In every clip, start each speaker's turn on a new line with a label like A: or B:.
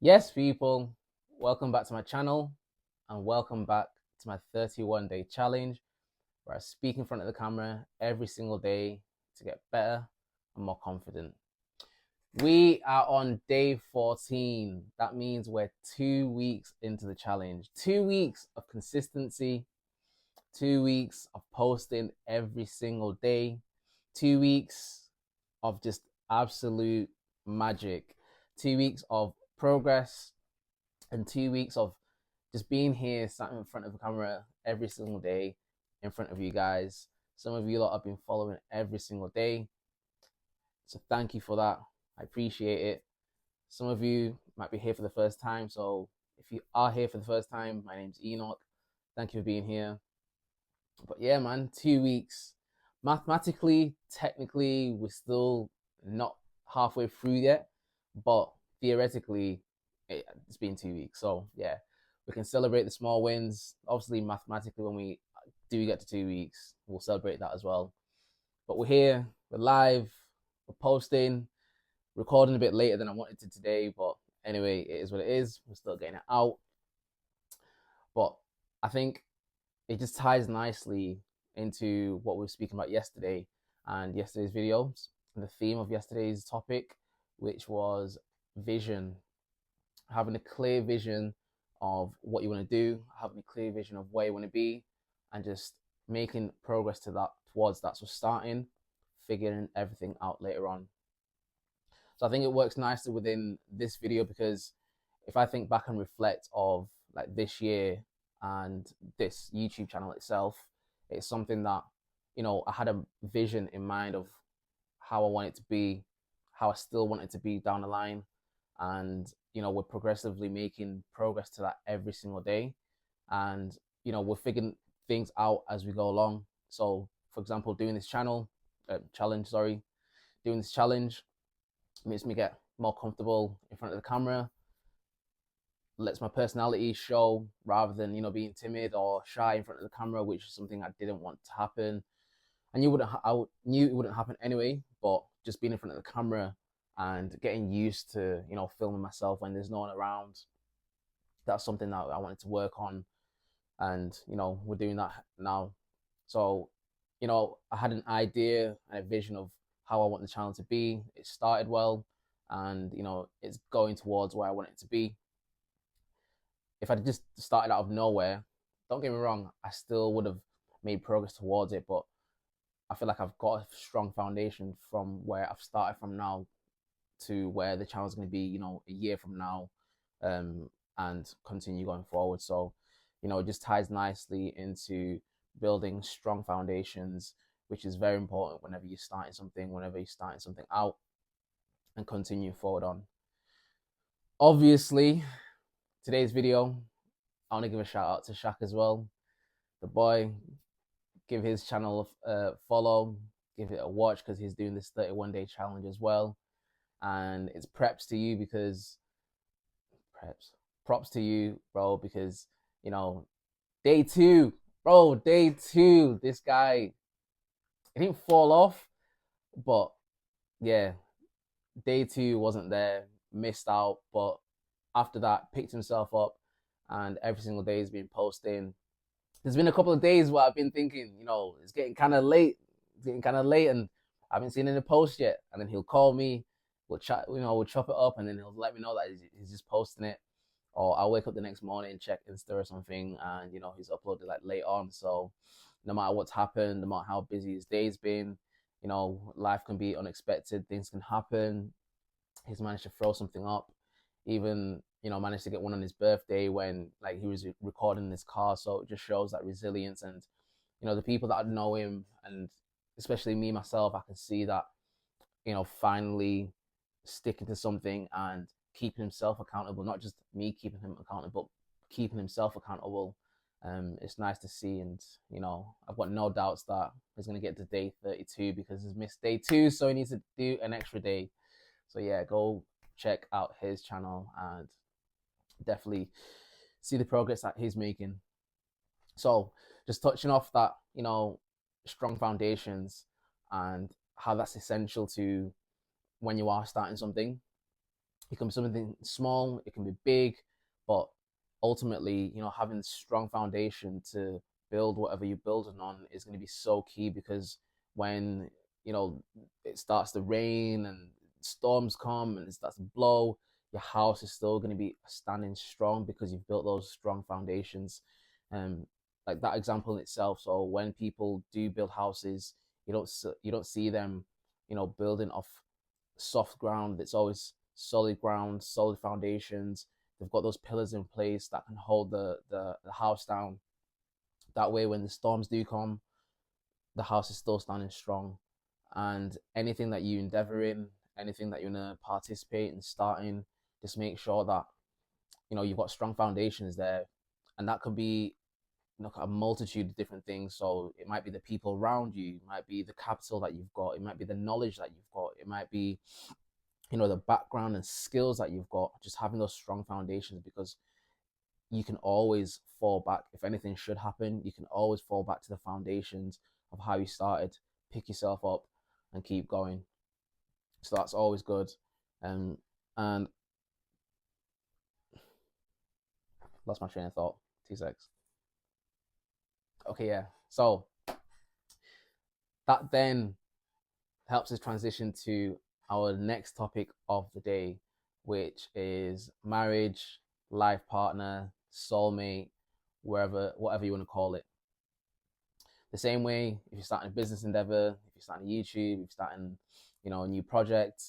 A: Yes, people, welcome back to my channel and welcome back to my 31-day challenge where I speak in front of the camera every single day to get better and more confident. We are on day 14. That means we're 2 weeks into the challenge. 2 weeks of consistency, 2 weeks of posting every single day, 2 weeks of just absolute magic, 2 weeks of progress, and 2 weeks of just being here, sat in front of the camera every single day in front of you guys. Some of you lot have been following every single day. So thank you for that. I appreciate it. Some of you might be here for the first time. So if you are here for the first time, my name's Enoch. Thank you for being here. But yeah, man, 2 weeks. Mathematically, technically, we're still not halfway through yet, but theoretically, it's been 2 weeks. So yeah, we can celebrate the small wins. Obviously, mathematically, when we do get to 2 weeks, we'll celebrate that as well. But we're here, we're live, we're posting, recording a bit later than I wanted to today, but anyway, it is what it is. We're still getting it out. But I think it just ties nicely into what we were speaking about yesterday and yesterday's videos. The theme of yesterday's topic, which was vision, having a clear vision of what you want to do, having a clear vision of where you want to be, and just making progress to that towards that. So starting, figuring everything out later on. So I think it works nicely within this video because if I think back and reflect of like this year and this YouTube channel itself, it's something that, I had a vision in mind of how I want it to be, how I still want it to be down the line. And, we're progressively making progress to that every single day. And, we're figuring things out as we go along. So, for example, doing this doing this challenge makes me get more comfortable in front of the camera, lets my personality show rather than being timid or shy in front of the camera, which is something I didn't want to happen. I knew it wouldn't happen anyway, but just being in front of the camera and getting used to filming myself when there's no one around, that's something that I wanted to work on, and we're doing that now. So I had an idea and a vision of how I want the channel to be. It started well, and it's going towards where I want it to be. If I'd just started out of nowhere, don't get me wrong, I still would have made progress towards it, but I feel like I've got a strong foundation from where I've started from now to where the channel's going to be, a year from now, and continue going forward. So, it just ties nicely into building strong foundations, which is very important whenever whenever you're starting something out and continue forward on. Obviously, today's video, I want to give a shout out to Shaq as well. The boy, give his channel a follow, give it a watch because he's doing this 31-day challenge as well. And it's props to you, bro, because day two, this guy, he didn't fall off, but yeah, day two wasn't there, missed out, but after that, picked himself up, and every single day he's been posting. There's been a couple of days where I've been thinking, it's getting kind of late, and I haven't seen any post yet. And then he'll call me, we'll chat, we'll chop it up, and then he'll let me know that he's just posting it. Or I'll wake up the next morning and check Insta or something, and he's uploaded like late on. So no matter what's happened, no matter how busy his day's been, life can be unexpected, things can happen. He's managed to throw something up, even managed to get one on his birthday when like he was recording in his car. So it just shows that resilience, and the people that know him, and especially me myself, I can see that finally sticking to something and keeping himself accountable, not just me keeping him accountable, but keeping himself accountable. It's nice to see, and I've got no doubts that he's going to get to day 32 because he's missed day 2, so he needs to do an extra day. So yeah, go check out his channel and definitely see the progress that he's making. So just touching off that, strong foundations and how that's essential to when you are starting something. It can be something small, it can be big, but ultimately, having a strong foundation to build whatever you're building on is going to be so key, because when, you know, it starts to rain and storms come and it starts to blow, your house is still going to be standing strong because you've built those strong foundations. Um, like that example in itself. So when people do build houses, you don't see them, building off soft ground. It's always solid ground, solid foundations. They've got those pillars in place that can hold the house down. That way, when the storms do come, the house is still standing strong. And anything that you endeavor in, anything that you're gonna participate in starting, just make sure that you've got strong foundations there, and that could be a multitude of different things. So it might be the people around you, it might be the capital that you've got, it might be the knowledge that you've got, it might be the background and skills that you've got. Just having those strong foundations, because you can always fall back. If anything should happen, you can always fall back to the foundations of how you started, pick yourself up and keep going. So that's always good. And lost my train of thought. 2 secs. Okay, yeah. So that then helps us transition to our next topic of the day, which is marriage, life partner, soulmate, whatever you want to call it. The same way, if you're starting a business endeavor, if you're starting YouTube, if you're starting, a new project,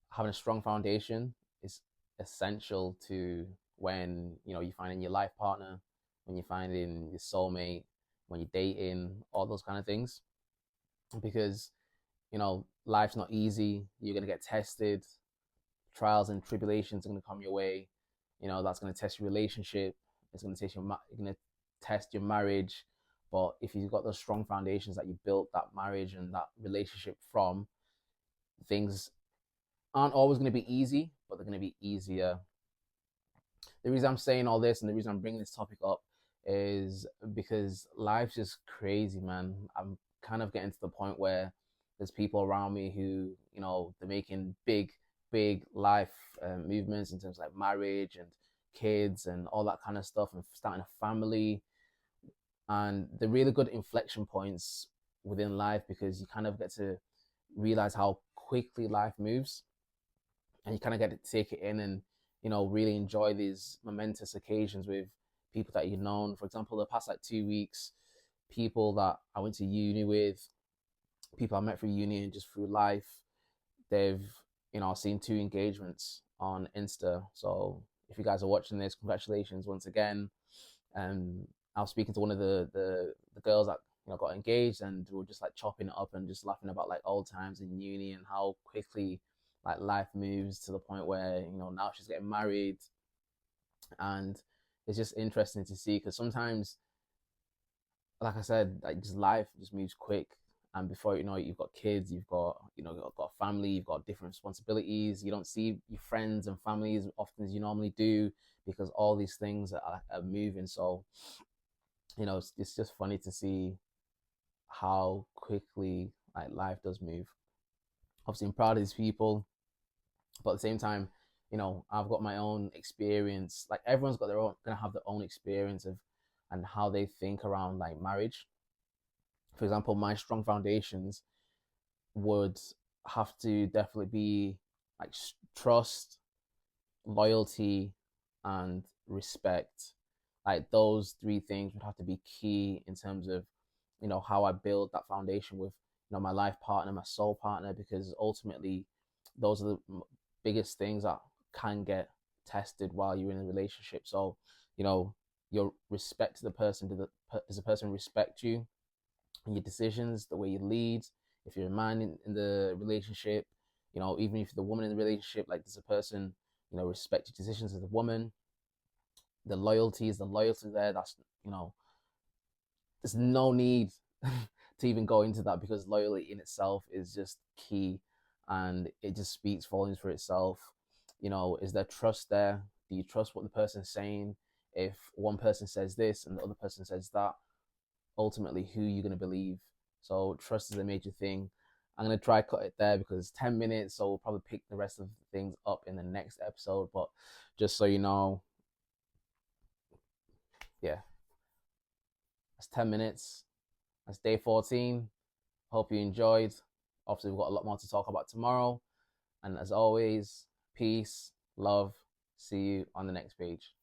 A: having a strong foundation is essential to when, you're finding your life partner, when you're finding your soulmate, when you're dating, all those kind of things. Because, life's not easy. You're going to get tested. Trials and tribulations are going to come your way. That's going to test your relationship. It's going to test your marriage. But if you've got those strong foundations that you built that marriage and that relationship from, things aren't always going to be easy, but they're going to be easier. The reason I'm saying all this and the reason I'm bringing this topic up is because life's just crazy, man. I'm kind of getting to the point where there's people around me who, they're making big life movements in terms of like marriage and kids and all that kind of stuff, and starting a family. And they're really good inflection points within life, because you kind of get to realize how quickly life moves, and you kind of get to take it in and really enjoy these momentous occasions with people that you've known. For example, the past like 2 weeks, people that I went to uni with, people I met through uni and just through life, they've seen 2 engagements on Insta. So if you guys are watching this, congratulations once again. I was speaking to one of the girls that got engaged, and we were just like chopping it up and just laughing about like old times in uni and how quickly like life moves to the point where now she's getting married. And it's just interesting to see, because sometimes, like I said, like just life just moves quick, and before you know it, you've got kids, you've got family, you've got different responsibilities. You don't see your friends and family as often as you normally do, because all these things are moving. So it's just funny to see how quickly like life does move. Obviously, I'm proud of these people, but at the same time, I've got my own experience. Like everyone's got their own, gonna have their own experience of and how they think around like marriage. For example, my strong foundations would have to definitely be like trust, loyalty, and respect. Like those three things would have to be key in terms of how I build that foundation with my life partner, my soul partner, because ultimately those are the biggest things that can get tested while you're in a relationship. So your respect to the person, does the person respect you and your decisions, the way you lead? If you're a man in the relationship, even if you're the woman in the relationship, like does the person respect your decisions as a woman? The loyalty is the loyalty there. That's there's no need to even go into that, because loyalty in itself is just key, and it just speaks volumes for itself. Is there trust there? Do you trust what the person's saying? If one person says this and the other person says that, ultimately who you're going to believe? So trust is a major thing. I'm going to try cut it there because it's 10 minutes. So we'll probably pick the rest of the things up in the next episode. But just so you know, yeah, that's 10 minutes. That's day 14. Hope you enjoyed. Obviously, we've got a lot more to talk about tomorrow. And as always, peace, love. See you on the next page.